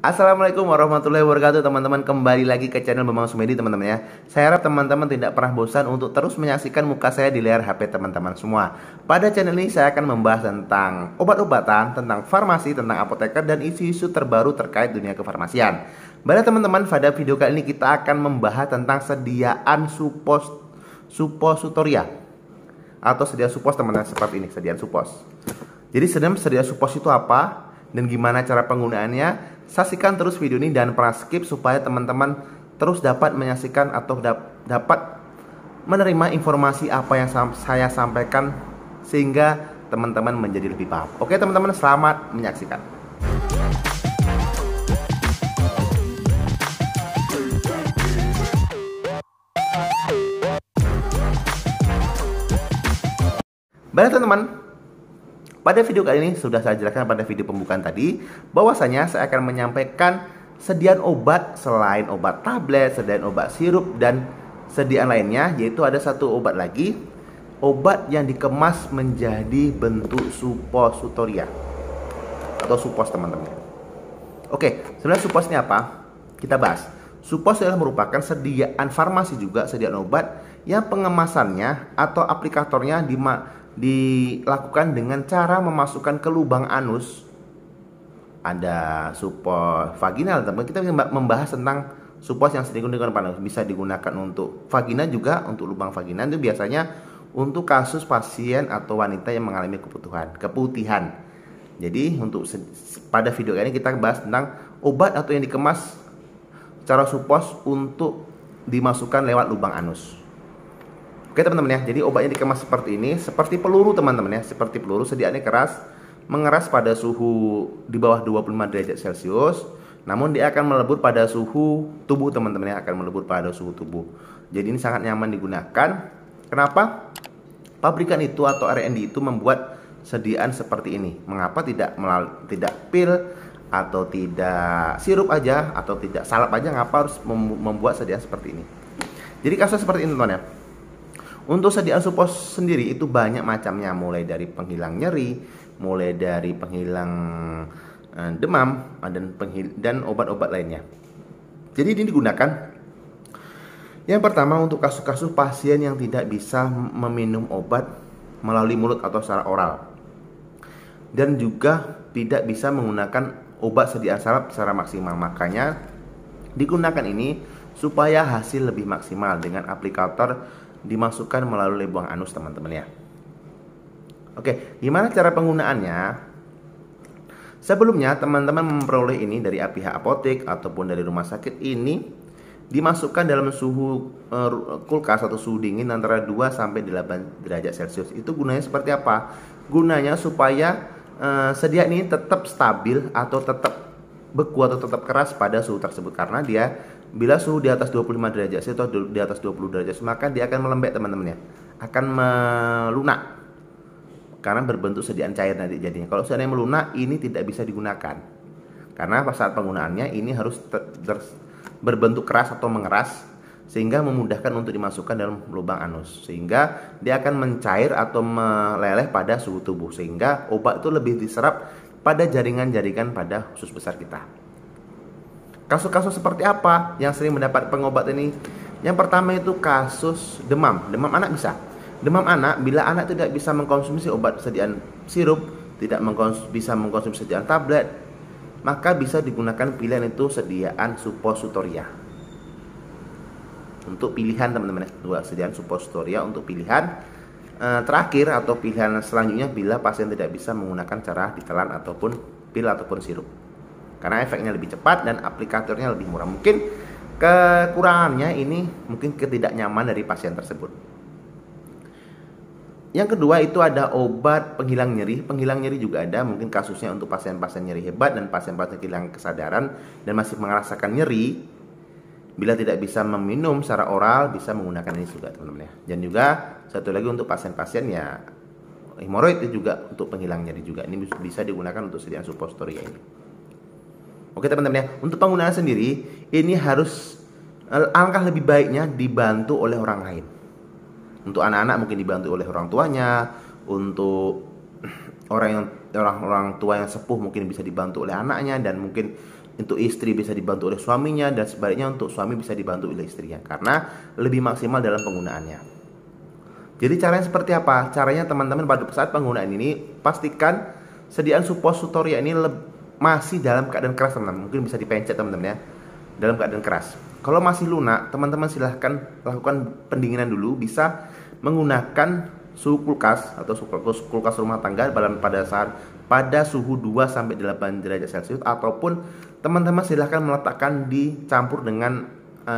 Assalamualaikum warahmatullahi wabarakatuh teman-teman. Kembali lagi ke channel Bambang Sumedi teman-teman ya. Saya harap teman-teman tidak pernah bosan untuk terus menyaksikan muka saya di layar HP teman-teman semua. Pada channel ini saya akan membahas tentang obat-obatan, tentang farmasi, tentang apoteker, dan isu-isu terbaru terkait dunia kefarmasian. Baiklah teman-teman, pada video kali ini kita akan membahas tentang sediaan supositoria atau sediaan supos teman-teman, seperti ini, sediaan supos. Jadi sediaan supos itu apa dan gimana cara penggunaannya? Saksikan terus video ini dan pernah skip supaya teman-teman terus dapat menyaksikan atau dapat menerima informasi apa yang saya sampaikan sehingga teman-teman menjadi lebih paham. Oke teman-teman, selamat menyaksikan. Baik teman-teman, pada video kali ini sudah saya jelaskan pada video pembukaan tadi bahwasanya saya akan menyampaikan sediaan obat selain obat tablet, sediaan obat sirup, dan sediaan lainnya, yaitu ada satu obat lagi, obat yang dikemas menjadi bentuk supositoria atau supos teman-teman. Oke, sebenarnya supos ini apa? Kita bahas. Supos adalah merupakan sediaan farmasi juga, sediaan obat yang pengemasannya atau aplikatornya dilakukan dengan cara memasukkan ke lubang anus. Ada supos vaginal, teman. Kita membahas tentang supos yang sering digunakan pada anus. Bisa digunakan untuk vagina juga, untuk lubang vagina itu biasanya untuk kasus pasien atau wanita yang mengalami keputihan. Jadi pada video ini kita bahas tentang obat atau yang dikemas secara supos untuk dimasukkan lewat lubang anus. Oke teman-teman ya, jadi obatnya dikemas seperti ini, seperti peluru teman-teman ya, seperti peluru, sediaannya keras, mengeras pada suhu di bawah 25 derajat Celcius, namun dia akan melebur pada suhu tubuh teman-teman ya, akan melebur pada suhu tubuh. Jadi ini sangat nyaman digunakan. Kenapa? Pabrikan itu atau R&D itu membuat sediaan seperti ini. Mengapa tidak pil atau tidak sirup aja atau tidak salep aja, ngapa harus membuat sediaan seperti ini? Jadi kasus seperti ini teman-teman ya. Untuk sediaan supos sendiri itu banyak macamnya, mulai dari penghilang nyeri, mulai dari penghilang demam, dan obat-obat lainnya. Jadi ini digunakan yang pertama untuk kasus-kasus pasien yang tidak bisa meminum obat melalui mulut atau secara oral, dan juga tidak bisa menggunakan obat sediaan salep secara maksimal. Makanya digunakan ini supaya hasil lebih maksimal dengan aplikator dimasukkan melalui lubang anus teman-teman ya. Oke, gimana cara penggunaannya? Sebelumnya teman-teman memperoleh ini dari pihak apotek ataupun dari rumah sakit, ini dimasukkan dalam suhu kulkas atau suhu dingin antara 2 sampai 8 derajat Celcius. Itu gunanya seperti apa? Gunanya supaya sediaan ini tetap stabil atau tetap beku atau tetap keras pada suhu tersebut, karena dia bila suhu di atas 25 derajat atau di atas 20 derajat, maka dia akan melembek teman-teman ya, akan melunak karena berbentuk sediaan cair nanti jadinya. Kalau seandainya melunak, ini tidak bisa digunakan karena pada saat penggunaannya ini harus berbentuk keras atau mengeras, sehingga memudahkan untuk dimasukkan dalam lubang anus, sehingga dia akan mencair atau meleleh pada suhu tubuh, sehingga obat itu lebih diserap pada jaringan-jaringan pada usus besar kita. Kasus-kasus seperti apa yang sering mendapat pengobatan ini? Yang pertama itu kasus demam. Demam anak bisa. Demam anak, bila anak tidak bisa mengkonsumsi obat sediaan sirup, tidak bisa mengkonsumsi sediaan tablet, maka bisa digunakan pilihan itu sediaan supositoria. Untuk pilihan teman-teman, sediaan supositoria untuk pilihan terakhir atau pilihan selanjutnya bila pasien tidak bisa menggunakan cara ditelan ataupun pil ataupun sirup, karena efeknya lebih cepat dan aplikatornya lebih murah. Mungkin kekurangannya ini mungkin ketidaknyaman dari pasien tersebut. Yang kedua itu ada obat penghilang nyeri. Penghilang nyeri juga ada, mungkin kasusnya untuk pasien-pasien nyeri hebat dan pasien-pasien kehilangan kesadaran dan masih merasakan nyeri. Bila tidak bisa meminum secara oral, bisa menggunakan ini juga teman-teman ya. Dan juga satu lagi untuk pasien-pasien ya hemoroid itu juga untuk penghilang nyeri juga. Ini bisa digunakan untuk sediaan supositoria ini. Oke teman-teman ya, untuk penggunaan sendiri ini harus alangkah lebih baiknya dibantu oleh orang lain. Untuk anak-anak mungkin dibantu oleh orang tuanya, untuk orang tua yang sepuh mungkin bisa dibantu oleh anaknya, dan mungkin untuk istri bisa dibantu oleh suaminya, dan sebaliknya untuk suami bisa dibantu oleh istrinya, karena lebih maksimal dalam penggunaannya. Jadi caranya seperti apa? Caranya teman-teman pada saat penggunaan ini pastikan sediaan suppositoria ini masih dalam keadaan keras teman-teman. Mungkin bisa dipencet teman-teman ya, dalam keadaan keras. Kalau masih lunak, teman-teman silahkan lakukan pendinginan dulu. Bisa menggunakan suhu kulkas atau kulkas rumah tangga pada suhu 2-8 derajat Celcius, ataupun teman-teman silahkan meletakkan dicampur dengan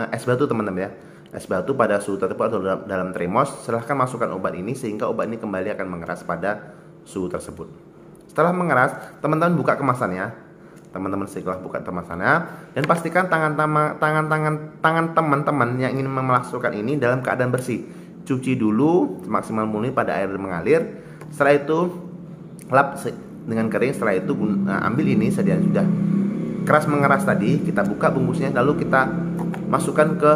es batu teman-teman ya. Es batu pada suhu tertentu atau dalam termos. Silahkan masukkan obat ini sehingga obat ini kembali akan mengeras pada suhu tersebut. Setelah mengeras, teman-teman buka kemasannya. Teman-teman segera buka kemasannya dan pastikan tangan teman-teman yang ingin memasukkan ini dalam keadaan bersih. Cuci dulu maksimal murni pada air mengalir. Setelah itu lap dengan kering. Setelah itu ambil ini sediaan sudah keras mengeras tadi, kita buka bungkusnya, lalu kita masukkan ke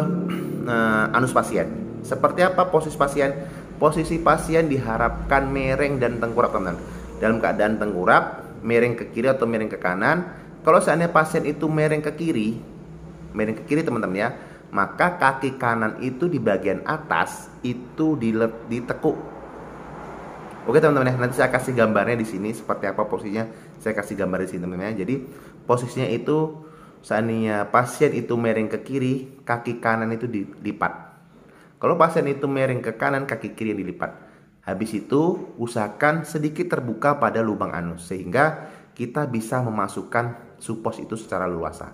anus pasien. Seperti apa posisi pasien? Posisi pasien diharapkan miring dan tengkurap teman-teman. Dalam keadaan tengkurap, miring ke kiri atau miring ke kanan. Kalau seandainya pasien itu miring ke kiri teman-teman ya, maka kaki kanan itu di bagian atas itu ditekuk. Oke teman-teman ya, nanti saya kasih gambarnya di sini seperti apa posisinya. Saya kasih gambar di sini teman-teman ya. Jadi posisinya itu seandainya pasien itu miring ke kiri, kaki kanan itu dilipat. Kalau pasien itu miring ke kanan, kaki kiri yang dilipat. Habis itu usahakan sedikit terbuka pada lubang anus sehingga kita bisa memasukkan supos itu secara luasa.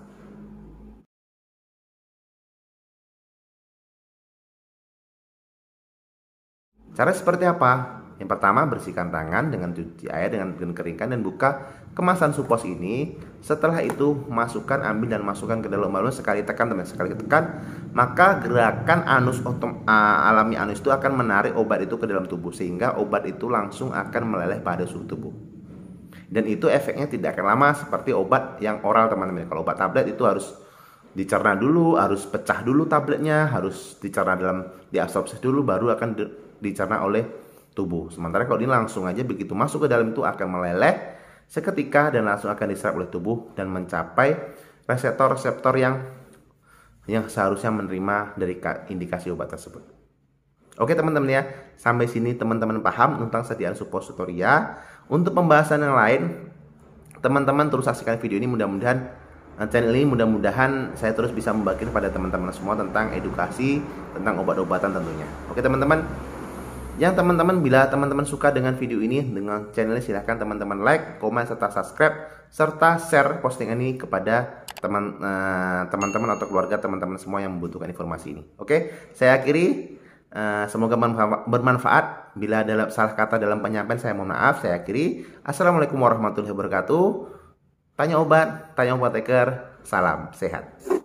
Cara seperti apa? Yang pertama, bersihkan tangan dengan cuci air dengan keringkan dan buka kemasan supos ini. Setelah itu ambil dan masukkan ke dalam anus. Sekali tekan maka gerakan anus alami anus itu akan menarik obat itu ke dalam tubuh sehingga obat itu langsung akan meleleh pada suhu tubuh. Dan itu efeknya tidak akan lama seperti obat yang oral teman-teman. Kalau obat tablet itu harus dicerna dulu, harus pecah dulu tabletnya, harus dicerna diabsorpsi dulu baru akan dicerna oleh tubuh. Sementara kalau ini langsung aja begitu masuk ke dalam itu akan meleleh seketika dan langsung akan diserap oleh tubuh dan mencapai reseptor-reseptor yang seharusnya menerima dari indikasi obat tersebut. Oke teman-teman ya, sampai sini teman-teman paham tentang sediaan suppositoria. Untuk pembahasan yang lain, teman-teman terus saksikan video ini. Mudah-mudahan channel ini saya terus bisa membagikan kepada teman-teman semua tentang edukasi tentang obat-obatan tentunya. Oke teman-teman, bila teman-teman suka dengan video ini, dengan channel ini, silahkan teman-teman like, komen, serta subscribe, serta share postingan ini kepada teman-teman atau keluarga teman-teman semua yang membutuhkan informasi ini. Oke, saya akhiri. Semoga bermanfaat. Bila ada salah kata dalam penyampaian, saya mohon maaf. Saya akhiri. Assalamualaikum warahmatullahi wabarakatuh. Tanya obat taker. Salam sehat.